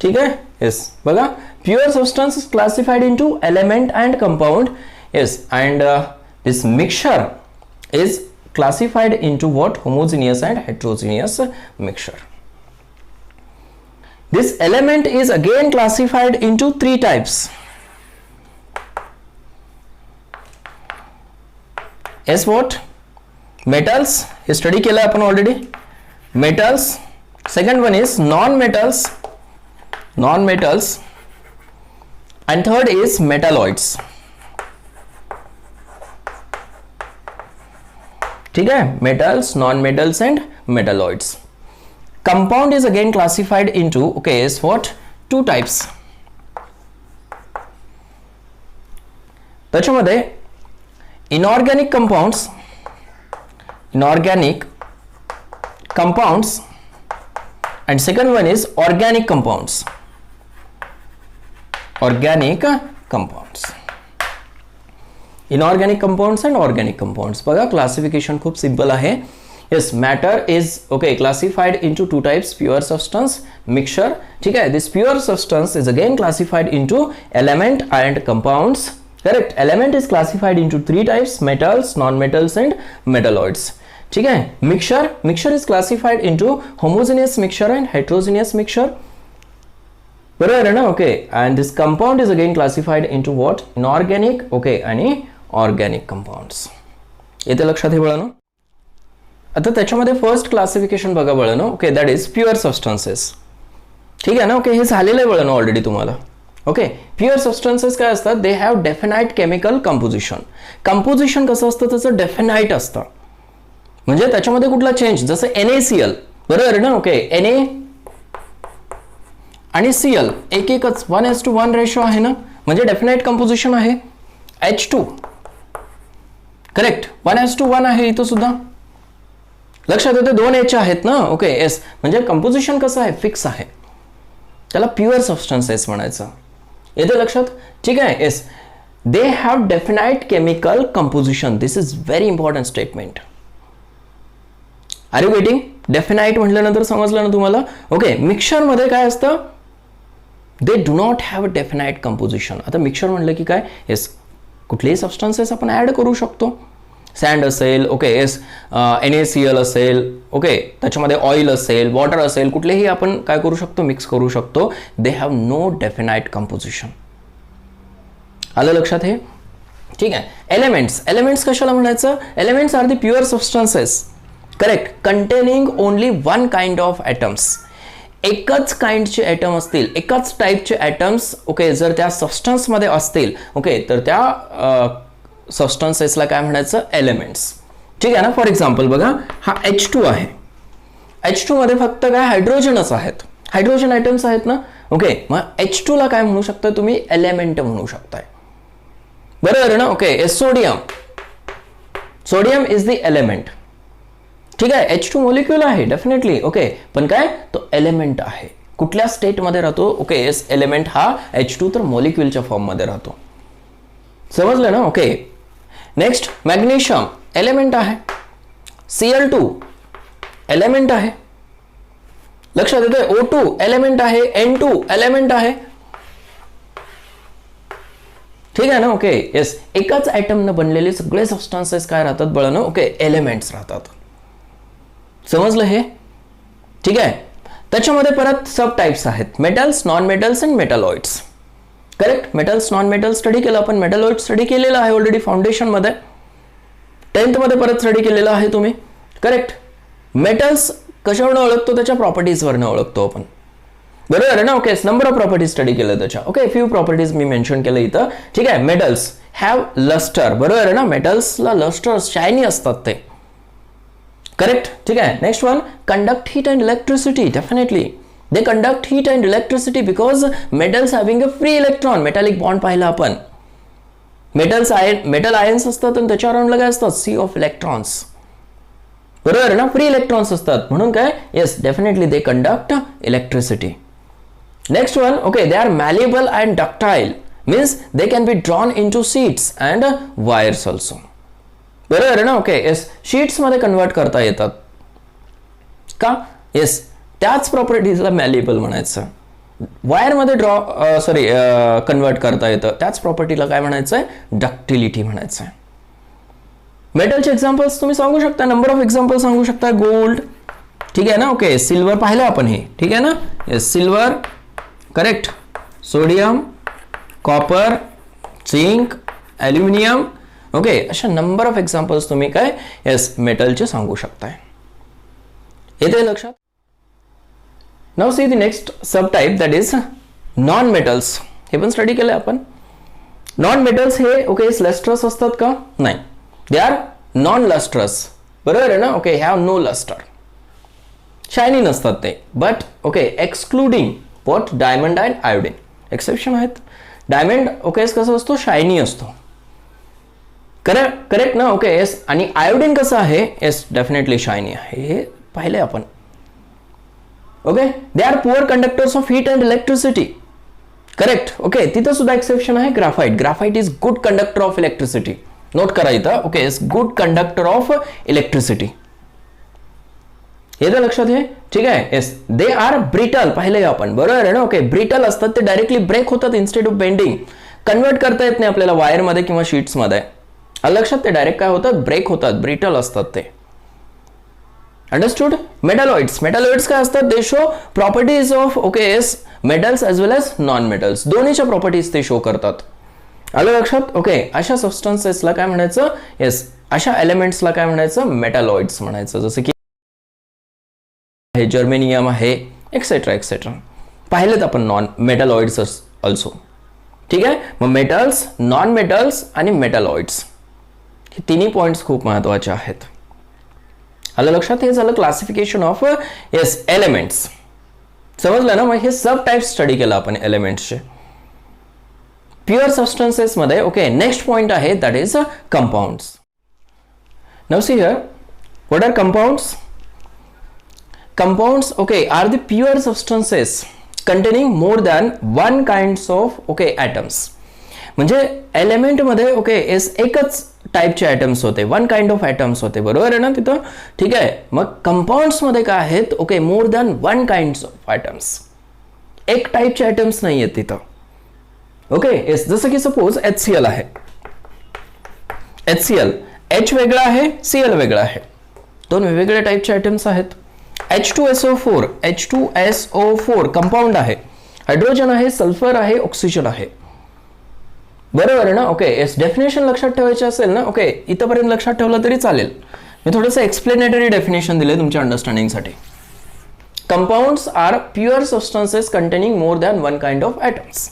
ठीक है, yes, बघा pure substance is classified into element and compound, yes, and this mixture is classified into what? Homogeneous and heterogeneous mixture. This element is again classified into three types. Yes, what? Metals, हे study केला आपण already. Metals, second one is non-metals and third is metalloids. ठीक है, metals, non-metals and metalloids. Compound is again classified into is what? Two types. त्याच्यामध्ये inorganic compounds and second one is organic compounds. Inorganic compounds and organic compounds. बघा classification खूप simple आहे. Yes, matter is classified into two types, pure substance, mixture. ठीक है, this pure substance is again classified into element and compounds. Correct, element is classified into three types, metals, non-metals and metalloids. ठीक है, mixture is classified into homogeneous mixture and heterogeneous mixture. बरोबर आहे ना? Okay, and this compound is again classified into what? Inorganic, आणि organic compounds. येते लक्षात हे बाळांनो. आता त्याच्यामध्ये फर्स्ट क्लासिफिकेशन बघा बाळांनो, दॅट इज प्युअर सबस्टन्सेस. ठीक आहे ना? हे झालेलं आहे बाळांनो ऑलरेडी तुम्हाला. प्युअर सबस्टन्सेस काय असतात? दे हॅव डेफिनाइट केमिकल कंपोजिशन कसं असतं? त्याचं डेफिनाइट असतं, म्हणजे त्याच्यामध्ये कुठला चेंज, जसं NaCl बरोबर आहे ना? Na आणि Cl एकच 1:1 रेशो आहे ना, म्हणजे डेफिनाइट कंपोजिशन आहे. H2 करेक्ट 1:1 आहे इथं सुद्धा. लक्षात येते 2 H आहेत ना. एस म्हणजे कंपोजिशन कसं आहे? फिक्स आहे. त्याला प्युअर सबस्टन्सेस म्हणायचं. येते लक्षात? ठीक आहे. Yes, they have definite chemical composition. This is very important statement. Are you getting? Definite म्हटल्यानंतर समजलं ना तुम्हाला? मिक्सचर मध्ये काय असतं? They do not have a definite composition. आता मिक्सचर म्हटलं की काय? येस, कुठलेही सबस्टन्सेस आपण ऍड करू शकतो. सँड असेल, येस, NaCl असेल, त्याच्यामध्ये ऑइल असेल, वॉटर असेल, कुठलेही आपण काय करू शकतो? मिक्स करू शकतो. They have no definite composition. आलं लक्षात हे? ठीक आहे. एलिमेंट्स कशाला म्हणायचं? Elements are the pure substances, correct, containing only one kind of atoms. एकच काइंडचे ॲटम असतील, एकाच टाईपचे ॲटम्स जर त्या सबस्टन्समध्ये असतील, तर त्या सबस्टन्सेसला काय म्हणायचं? एलिमेंट्स. ठीक आहे ना? फॉर एक्झाम्पल बघा, हा H2 आहे. H2 मध्ये फक्त काय? हायड्रोजनच आहेत, हायड्रोजन ॲटम्स आहेत ना. मग H2 ला काय म्हणू शकता तुम्ही? एलिमेंट म्हणू शकताय. बरोबर ना? Sodium is the element. ठीक आहे. H2 मॉलिक्यूल आहे डेफिनेटली. पण काय? तो एलिमेंट आहे. कुठल्या स्टेटमध्ये राहतो? एस, एलिमेंट हा H2 तर मॉलिक्यूलच्या फॉर्ममध्ये राहतो. समजलं ना? नेक्स्ट, मॅग्नेशियम एलिमेंट आहे. Cl2 एलिमेंट आहे. लक्षात येते? O2 एलिमेंट आहे. N2 एलिमेंट आहे. ठीक आहे ना? येस, एकाच ॲटमनं बनलेले सगळे सबस्टन्सेस काय राहतात बाळांनो? एलिमेंट्स राहतात. समजलं हे? ठीक आहे. त्याच्यामध्ये परत सब टाइप्स आहेत, metals, non metals and metalloids. Correct. Metals, non metals study केलं आपण, मेटलॉइड स्टडी केलेलं आहे ऑलरेडी फाउंडेशन मध्ये, 10th मध्ये परत स्टडी केलेलं आहे तुम्ही. करेक्ट. मेटल्स कशावरून ओळखतो, त्याच्या प्रॉपर्टीजवरनं ओळखतो आपण, बरोबर आहे ना. Okay, number of properties study केलं त्याच्या. ओके, फ्यू प्रॉपर्टीज मी मेन्शन केलं इथं. ठीक आहे. मेटल्स हॅव लस्टर, बरोबर आहे ना. मेटल्सला लस्टर, शायनी असतात ते. करेक्ट. ठीक आहे. Next one, conduct heat and electricity. Definitely they conduct heat and electricity because metals having a free electron. Metallic bond पाहिला आपण. मेटल आयन्स असतात आणि त्याच्यावर अराउंड काय असतात, सी ऑफ इलेक्ट्रॉन्स, बरोबर आहे ना. फ्री इलेक्ट्रॉन्स असतात म्हणून काय, yes definitely they conduct electricity. Next one, okay, they are malleable and ductile, means they can be drawn into sheets and wires also, बरोबर आहे ना. ओके, येस, शीट्स मध्ये कन्वर्ट करता येतात का, येस, त्याच प्रॉपर्टीजला मॅलेबल म्हणायचं. वायर मध्ये कन्वर्ट करता येतं, त्याच प्रॉपर्टीला काय म्हणायचंय, डक्टिलिटी म्हणायचंय. मेटलचे एक्झाम्पल्स तुम्ही सांगू शकता, नंबर ऑफ एक्झाम्पल सांगू शकता. गोल्ड, ठीक आहे ना. ओके, सिल्वर पाहिलं आपण हे, ठीक आहे ना. Yes, silver. Correct. Sodium, copper, zinc, aluminium. Okay, अशा नंबर ऑफ एक्झाम्पल्स तुम्ही काय, येस, मेटलचे सांगू शकताय. येते लक्षात. Now see the next sub type, that is non metals. हे पण स्टडी केलंय आपण. नॉन मेटल्स हे ओके लस्ट्रस असतात का, नाही, दे आर नॉन लस्ट्रस, बरोबर आहे ना. Okay, have no lustre, shiny नसतात ते. But okay, excluding what, diamond and iodine. Exception आहेत. डायमंड ओके कसं असतो, शायनी असतो. करेक्ट ना. Okay, yes. आणि आयोडीन कसं आहे, येस डेफिनेटली शायनी आहे, हे पाहिले आपण. Okay, they R poor conductors of heat and electricity. Correct. Okay, तिथं सुद्धा एक्सेप्शन आहे, graphite. Graphite is good conductor of electricity. Note करा इथं. Okay, is good conductor of electricity. हे तर लक्षात घे. ठीक आहे. येस, दे आर ब्रिटल, पाहिले आपण, बरोबर आहे ना. ओके, ब्रिटल असतात ते, डायरेक्टली ब्रेक होतात इन्स्टेड ऑफ बेंडिंग. कन्वर्ट करता येत नाही आपल्याला वायरमध्ये किंवा शीट्समध्ये. लक्षात, ते डायरेक्ट काय होतात, ब्रेक होतात, ब्रिटल असतात ते. अंडरस्टूड. मेटलॉइड्स. मेटलॉइड्स काय असतात, they show properties of okay yes metals as well as non metals, दोन्हीच्या प्रॉपर्टीज ते शो करतात. आलं लक्षात. ओके, अशा सबस्टन्सेसला काय म्हणायचं, येस, अशा एलिमेंट्सला काय म्हणायचं, मेटलॉइड्स म्हणायचं. जसं की आहे, जर्मेनियम आहे, एक्सेट्रा एक्सेट्रा. पाहिलेत आपण नॉन मेटलॉइड्स ऑल्सो. ठीक आहे. मग मेटल्स, नॉन मेटल्स आणि मेटलॉइड्स, हे तिन्ही पॉइंट्स खूप महत्वाचे आहेत. आलं लक्षात. हे झालं क्लासिफिकेशन ऑफ येस एलिमेंट्स. समजलं ना. मग हे सब टाइप स्टडी केलं आपण एलिमेंट्सचे. प्युअर सबस्टन्सेस मध्ये ओके नेक्स्ट पॉइंट आहे, that is compounds. Now see here, what are compounds. Compounds okay are the pure substances containing more than one kinds of okay atoms. म्हणजे एलिमेंट मध्ये ओके एकच टाइपचे ॲटम्स होते, वन काइंड ऑफ ॲटम्स होते, बरोबर आहे ना तिथं. ठीक आहे. मग कंपाऊंड्स मध्ये काय आहेत, okay more than one kind of atoms, एक टाइपचे ॲटम्स नाही आहेत तिथं. ओके येस, जसं की सपोज HCl आहे. HCl, H वेगळा आहे, Cl वेगळा आहे, दोन वेगवेगळ्या टाइपचे ॲटम्स आहेत. H2SO4, H2SO4 कंपाऊंड आहे, हायड्रोजन आहे, सल्फर आहे, ऑक्सिजन आहे, बरोबर आहे ना. ओके येस, डेफिनेशन लक्षात ठेवायचे असेल ना, ओके इथपर्यंत लक्षात ठेवलं तरी चालेल. मी थोडंसं एक्सप्लेनेटरी डेफिनेशन दिले तुमच्या अंडरस्टँडिंगसाठी. Compounds are pure substances containing more than one kind of atoms.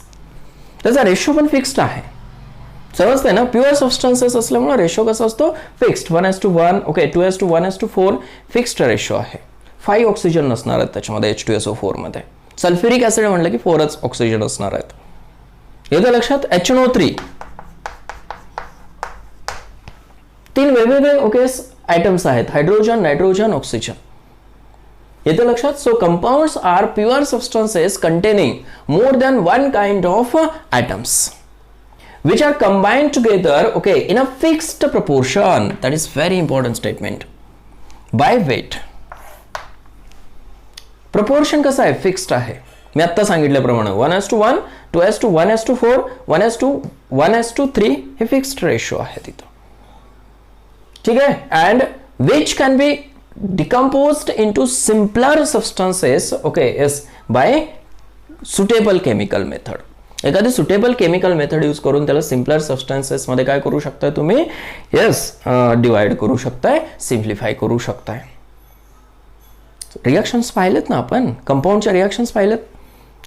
त्याचा रेशो पण फिक्स्ड आहे, समजतंय ना. प्युअर सबस्टन्सेस असल्यामुळे रेशो कसा असतो, फिक्स्ड, 1:1, ओके 2:1:4 फिक्स्ड रेशो आहे. 5 ऑक्सिजन नसणार आहेत त्याच्यामध्ये H2SO4 मध्ये. सल्फ्युरिक ऍसिड म्हणलं की 4च ऑक्सिजन असणार आहेत. येतं लक्षात. HNO3, तीन वेगवेगळे ओके आयटम्स आहेत, हायड्रोजन, नायट्रोजन, ऑक्सिजन. येतं लक्षात. So compounds are pure substances containing more than one kind of atoms which are combined together okay in a fixed proportion. That is very important statement. By weight. Proportion कसा आहे, फिक्स्ड आहे. मी आता सांगितल्याप्रमाणे 1:1, 2:1:4, 1:1:3 हे फिक्स्ड रेशो आहे तिथं. ठीक आहे. And which can be decomposed into simpler substances, okay, yes, by suitable chemical method. एखादी सुटेबल केमिकल मेथड यूज करून त्याला सिम्पलर सबस्टन्सेस मध्ये काय करू शकताय तुम्ही, येस, डिवाइड करू शकताय, सिम्प्लिफाय करू शकताय. रिएक्शन्स पाहिलेत ना आपण, कंपाऊंडच्या रिएक्शन्स पाहिलेत.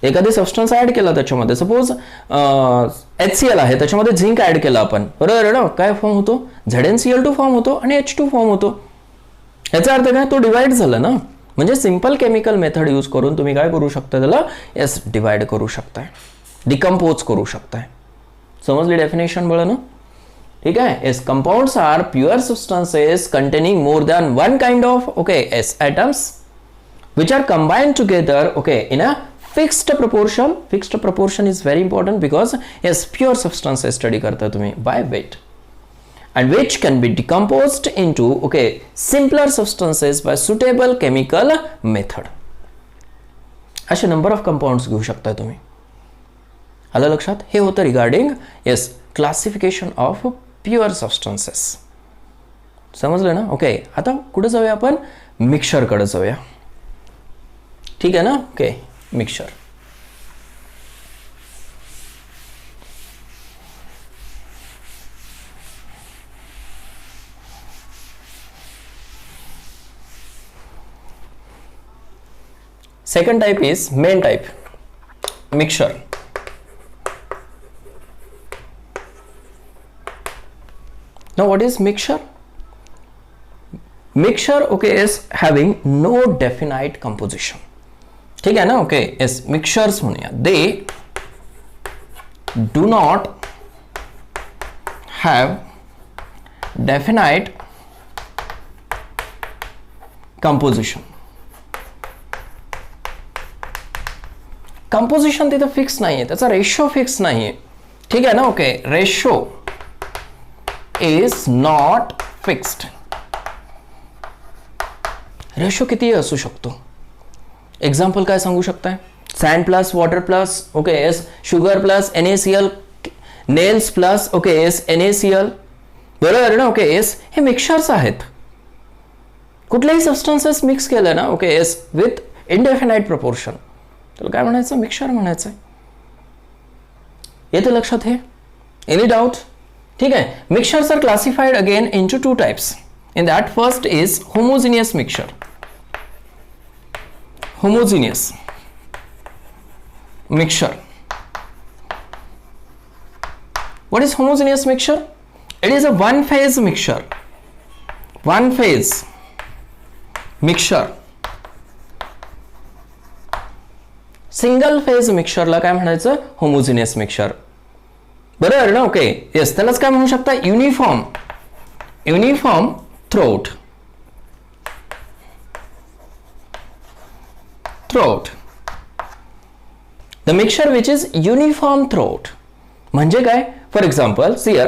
एखादी सबस्टन्स ऍड केला त्याच्यामध्ये, सपोज HCl आहे, त्याच्यामध्ये झिंक ऍड केला आपण, बरोबर ना, काय फॉर्म होतो, ZnCl2 फॉर्म होतो आणि H2 फॉर्म होतो. याचा अर्थ काय, तो डिवाइड झाला ना. म्हणजे सिंपल केमिकल मेथड यूज करून तुम्ही काय करू शकता, त्याला येस डिवाइड करू शकताय, डिकम्पोज करू शकताय. समजली डेफिनेशन बळ ना. ठीक आहे. Yes, compounds are pure substances containing more than one kind of, okay, yes atoms which are combined together, okay, in a fixed proportion. Fixed proportion is very important because yes, pure substances study करता तुम्ही by weight, and which can be decomposed into, okay, simpler substances by suitable chemical method. असे नंबर ऑफ कंपाउंड्स घेऊ शकता तुम्ही. आलं लक्षात. हे होतं regarding, yes, classification of pure substances. समजलं ना. ओके, आता कुठे जाऊया आपण, मिक्सरकडे जाऊया. ठीक आहे ना. Okay, mixer. Second type is main type, mixture. Now what is mixture? Mixture, okay, is having no definite composition. ठीक है ना. ओके, yes, mixtures म्हणूया, they do not have definite composition. Composition तिथं फिक्स नाही आहे, त्याचा रेशो फिक्स नाही आहे. ठीक आहे ना. Okay, ratio is not fixed. Ratio किती असू शकतो. एक्झाम्पल काय सांगू शकताय, sand plus water plus, okay, yes, sugar plus NaCl, nails plus, okay, yes, NaCl, बरोबर ना. ओके, एस, हे मिक्सचर्स आहेत. कुठलेही सबस्टन्सेस मिक्स केले ना, okay, yes, with indefinite proportion, त्याला काय म्हणायचं, मिक्सचर म्हणायचं. येते लक्षात हे. Any doubt. ठीक आहे. Mixtures are classified again into two types. In that first is homogeneous mixture. homogeneous mixture. What is homogeneous mixture? It is a one phase mixture. One phase mixture. Single phase मिक्सचरला काय म्हणायचं, होमोजिनियस मिक्सचर. बरोबर ना. ओके, येस, त्यालाच काय म्हणू शकता, uniform. Uniform throat. throughout. The mixture which is uniform throughout म्हणजे काय, फॉर एक्झाम्पल here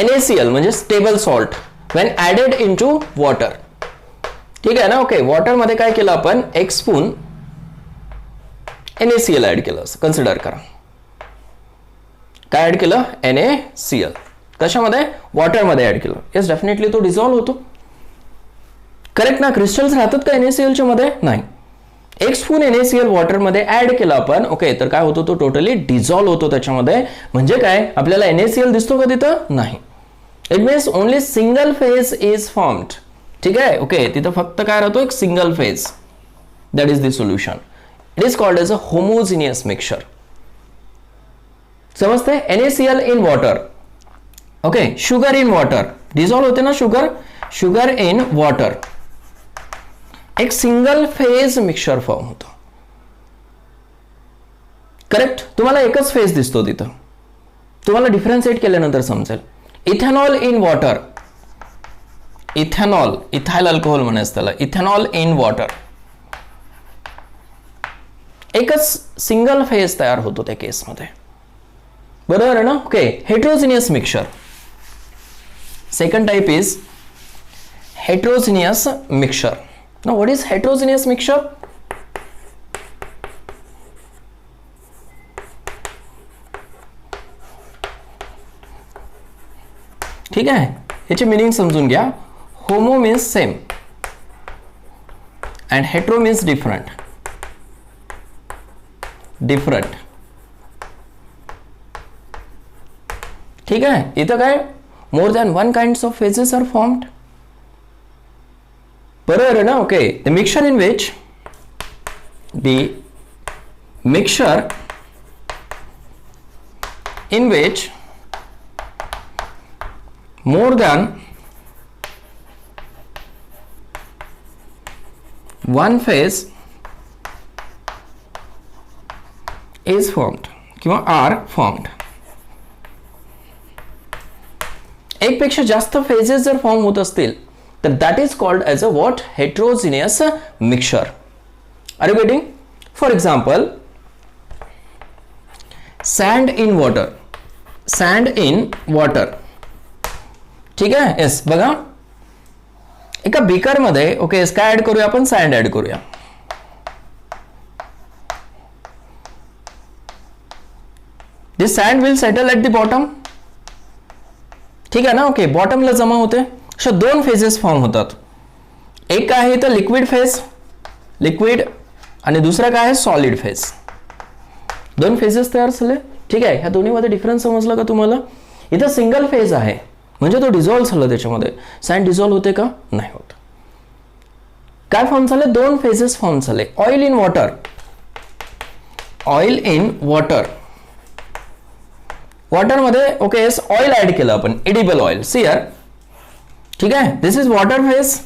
NaCl म्हणजे stable salt when added into water. ठीक आहे ना. ओके, वॉटर मध्ये काय केलं आपण, एक स्पून NaCl ऍड केलं असं कन्सिडर करा. काय ऍड केलं, NaCl. कशामध्ये, वॉटर मध्ये ऍड केलं. येस, डेफिनेटली तो डिझॉल्व होतो. करेक्ट ना. क्रिस्टल्स राहतात का NaCl च्या मध्ये, नाही. एक स्पून NaCl वॉटर मध्ये ऍड केला आपण, ओके, तर काय होतो, तो टोटली डिझॉल्व होतो त्याच्यामध्ये. म्हणजे काय, आपल्याला NaCl दिसतो का तिथं, नाही. It means only single phase is formed. ठीक आहे. ओके, तिथं फक्त काय राहतो, एक single phase. That is the solution. It is called as a homogeneous mixture. समजते. NaCl in water, okay, sugar in water, dissolve होते ना शुगर. शुगर इन वॉटर, एक सिंगल फेज मिक्सचर फॉर्म होतो. करेक्ट. तुम्हाला एकच फेज दिसतो तिथं, तुम्हाला डिफरन्शिएट केल्यानंतर समजेल. Ethanol in water, ethanol, ethyl alcohol म्हणायचं त्याला, इथेनॉल इन वॉटर, एकच सिंगल फेज तयार होतो त्या केसमध्ये. बरोबर आहे ना. Okay, heterogeneous mixture. Second type is heterogeneous mixture. Now what is heterogeneous mixture? ठीक आहे. याची मीनिंग समजून घ्या. Homo means same and hetero means different. Different. ठीक आहे. इथं काय more than one kinds of phases are formed. बरोबर आहे ना. Okay. The mixture in which more than one phase is formed किंवा are formed. एक पेक्षा जास्त फेजेस जर फॉर्म होत असतील तर that is called as a what heterogeneous mixture. Are you getting? For example sand in water. Sand in water. ठीक आहे. येस. बघा एका बीकर मध्ये ओके काय ऍड करूया आपण? सॅन्ड ऍड करूया. This sand will settle at the bottom. ठीक आहे ना. ओके. बॉटमला जमा होते. अशा दोन फेजेस फॉर्म होतात. एक आहे तर लिक्विड फेज, लिक्विड, आणि दुसरा काय आहे सॉलिड फेज. दोन फेजेस तयार झाले. ठीक आहे. ह्या दोन्हीमध्ये डिफरन्स समजला का तुम्हाला? इथं सिंगल फेज आहे म्हणजे तो डिझॉल्व झाला त्याच्यामध्ये. सॅन्ड डिझॉल्व होते का? नाही होत. काय फॉर्म झाले? दोन फेजेस फॉर्म झाले. Oil in water. Oil in water. Water मध्ये ओके ऑइल ऍड केलं आपण, एडिबल ऑइल. सी यार. ठीक आहे. दिस इज वॉटर फेज.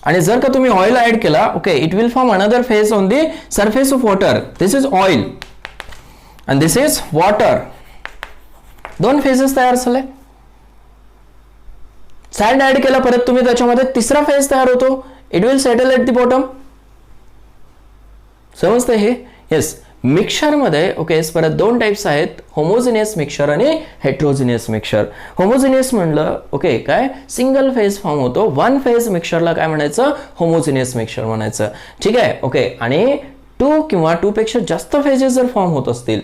आणि जर का तुम्ही ऑइल ऍड केला okay it will form another phase on the surface of water. This is oil and this is water. दोन फेजेस तयार झाले. सॅन्ड ऍड केला परत तुम्ही त्याच्यामध्ये, तिसरा फेज तयार होतो. It will settle at the bottom. समजतंय हे? येस. मिक्सचर मध्ये ओके परत दोन टाइप्स आहेत, होमोजिनियस मिक्सचर आणि हेट्रोजिनियस मिक्सचर. होमोजिनियस म्हणलं ओके काय सिंगल फेज फॉर्म होतो. वन फेज मिक्सचरला काय म्हणायचं? होमोजिनियस मिक्सचर म्हणायचं. ठीक आहे. ओके. आणि टू किंवा टू पेक्षा जास्त फेजेस जर फॉर्म होत असतील,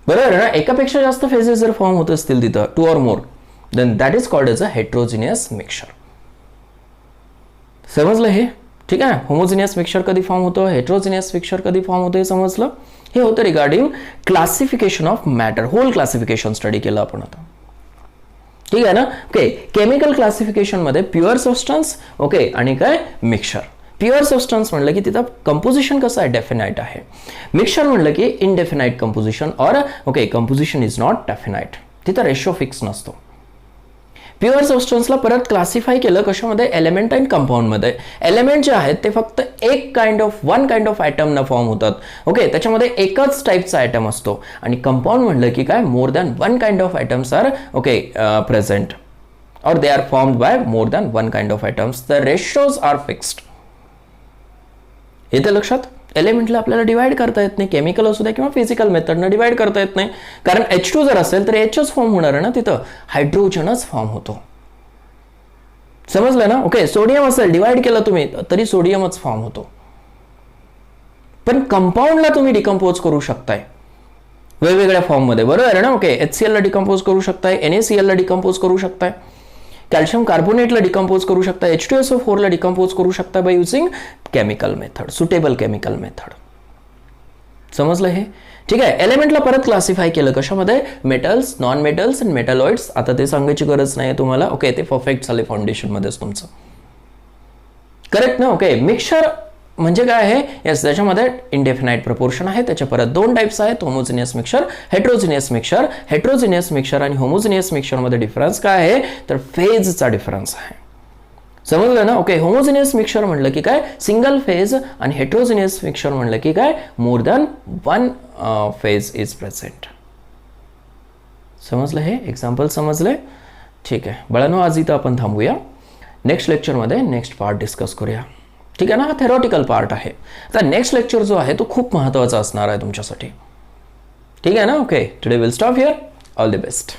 बरोबर ना, एकापेक्षा जास्त फेजेस जर फॉर्म होत असतील तिथं to or more, then that is called as a heterogeneous mixture. समजलं हे? ठीक आहे. होमोजिनियस मिक्सचर कधी फॉर्म होतं, हेट्रोजिनियस मिक्सचर कधी फॉर्म होतं हे समजलं. हे होतं regarding classification of matter. Whole classification study केलं आपण आता. ठीक आहे ना. ओके. केमिकल क्लासिफिकेशन मध्ये प्युअर सबस्टन्स ओके आणि काय मिक्सचर. प्युअर सबस्टन्स म्हणलं की तिथं कंपोजिशन कसं आहे? डेफिनाइट आहे. मिक्सचर म्हणलं की indefinite composition or okay composition is not definite. तिथं रेशो फिक्स नसतो. प्युअर सबस्टन्सला परत क्लासिफाय केलं कशामध्ये? एलिमेंट अँड कंपाऊंड मध्ये. एलिमेंट जे आहेत ते फक्त एक वन काइंड ऑफ आयटम न फॉर्म होतात. ओके. त्याच्यामध्ये एकच टाईपचा आयटम असतो. आणि कंपाऊंड म्हणलं की काय more than one kind of items are okay present और they are formed by more than one kind of items. The ratios are fixed. येते लक्षात? एलिमेंटला आपल्याला डिवाइड करता येत नाही. केमिकल असू द्या किंवा फिजिकल मेथडनं डिवाइड करता येत नाही. कारण H2 जर असेल तर Hच फॉर्म होणार आहे ना तिथं. हायड्रोजनच फॉर्म होतो. समजलं ना? ओके. सोडियम असेल डिवाइड केलं तुम्ही तरी सोडियमच फॉर्म होतो. पण कंपाऊंडला तुम्ही डिकम्पोज करू शकताय वेगवेगळ्या फॉर्म मध्ये. बरोबर आहे ना? ओके. HCl ला डिकम्पोज करू शकताय, NaCl ला डिकम्पोज करू शकताय, कॅल्शियम कार्बोनेटला डिकम्पोज करू शकता, H2SO4 ला डिकम्पोज करू शकता by using chemical method, suitable chemical method. समजलं हे? ठीक आहे. एलिमेंटला परत क्लासिफाय केलं कशामध्ये? मेटल्स, नॉन मेटल्स आणि मेटलॉइड्स. आता ते सांगायची गरज नाही तुम्हाला. ओके. ते परफेक्ट झाले फाउंडेशन मध्येच तुमचं. करेक्ट ना? ओके. मिक्सचर म्हणजे काय आहे? यस त्याच्यामध्ये इनडेफिनाइट प्रपोर्शन आहे. त्याच्या परत दोन टाइप्स आहेत, homogeneous mixture, heterogeneous mixture. Heterogeneous mixture आणि होमोजिनियस मिक्सचर मध्ये डिफरन्स काय आहे? तर फेजचा डिफरन्स आहे. समजलं ना? ओके. होमोजिनियस मिक्सचर म्हणलं की काय सिंगल फेज आणि हेट्रोजिनियस मिक्सचर म्हणलं की काय more than one phase is present. समजलं हे? एक्झाम्पल समजले? ठीक आहे बाळांनो. आज इथं आपण थांबूया. नेक्स्ट लेक्चरमध्ये नेक्स्ट पार्ट डिस्कस करूया. ठीक आहे ना? हा थेरॉटिकल पार्ट आहे. आता नेक्स्ट लेक्चर जो आहे तो खूप महत्त्वाचा असणार आहे तुमच्यासाठी. ठीक आहे ना? Okay. Today will stop here. All the best.